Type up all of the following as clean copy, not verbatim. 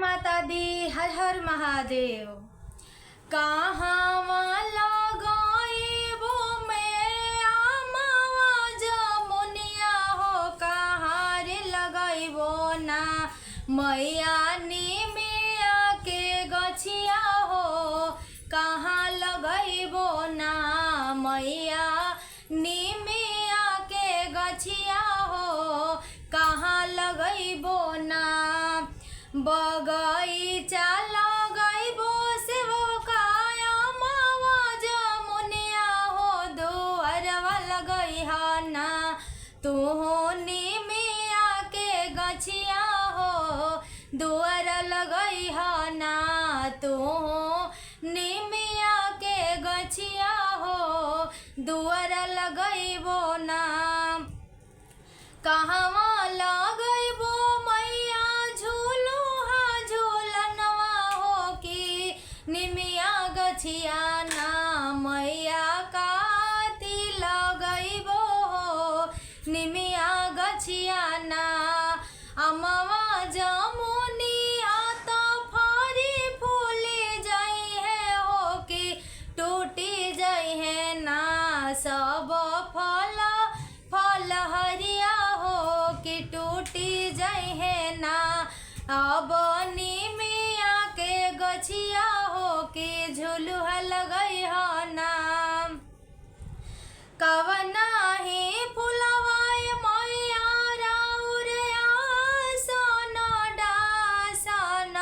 माता दी, हर हर महादेव। कहाँ लगाइबो मैं आमावा जमुनिया हो, कहाँ रे लगाइबो ना मैया निमिया के गछिया हो, कहाँ लगाइबो ना मैया निमिया के गछिया हो, कहाँ लगाइबो ना बगीचा लगाइबो सेवकाया मावा जमुनिया हो, दुअरवा लगइहा ना तू निमिया के गछिया हो, दुअर लगइहा ना तू निमिया के गछिया हो, दुअर लगइबो ना। कहवा लगइबो मैया झूलुहा झूलनवा हो, कि निमिया गछिया ना मैया काती लगइबो हो, निमिया गछिया ना अमवा जमुनिया तो फरी फूली जाई है हो, कि टूटी जाई है ना सब फल फल हरिया हो, कि टूटी जाई है ना अब निमिया के गछिया हो, कि झुलुहा लगइहा ना। कवना ही फुलवाए मैया राउर आसन डासन,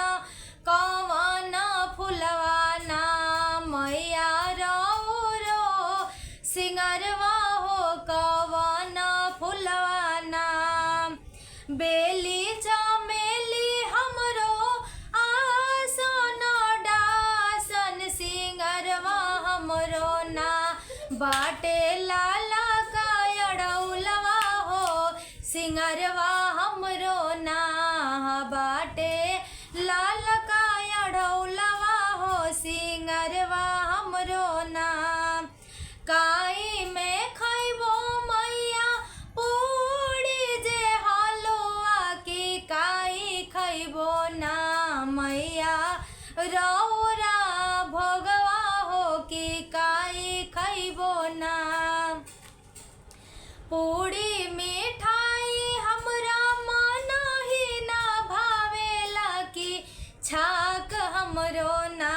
कवना फुलवाना मैया राउरो सिंगरवा हो, कवना फुलवाना बेली चमेली हमरो आसन डासन, सिंगरवा हमरो ना बाटे लाला का अड़ौलवा हो, सिंगरवा हमरो ना बाटे लाल का अड़ौलवा हो, सिंगरवा हमरो ना। काई में खइबो मैया पूड़ी जे हलुआ, की काई खइबो ना मैया रौरा भोगवा हो, कि काई खइबो ना। पूड़ी मिठाई हमरा मन ही ना भावेला, कि छाक हमरो ना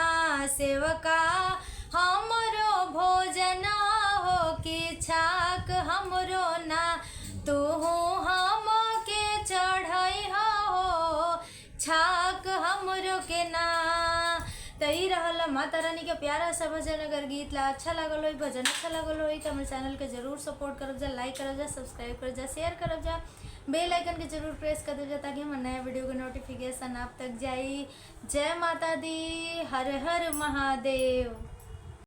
सेवका हमरो भोजन हो, कि छाक हमरो ना तू हम के चढ़ई हो, छाक हमरो के ना। तई रहल माता रानी के प्यारा सा भजन। अगर गीत ला अच्छा लागल हो, भजन अच्छा लागल हो तो हमारे चैनल के जरूर सपोर्ट करब जा, लाइक करब जा, सब्सक्राइब करब जा, शेयर करब जा, बेल आइकन के जरूर प्रेस कर दे जा, ताकि हमारे नया वीडियो के नोटिफिकेशन आप तक जाई। जय माता दी, हर हर महादेव।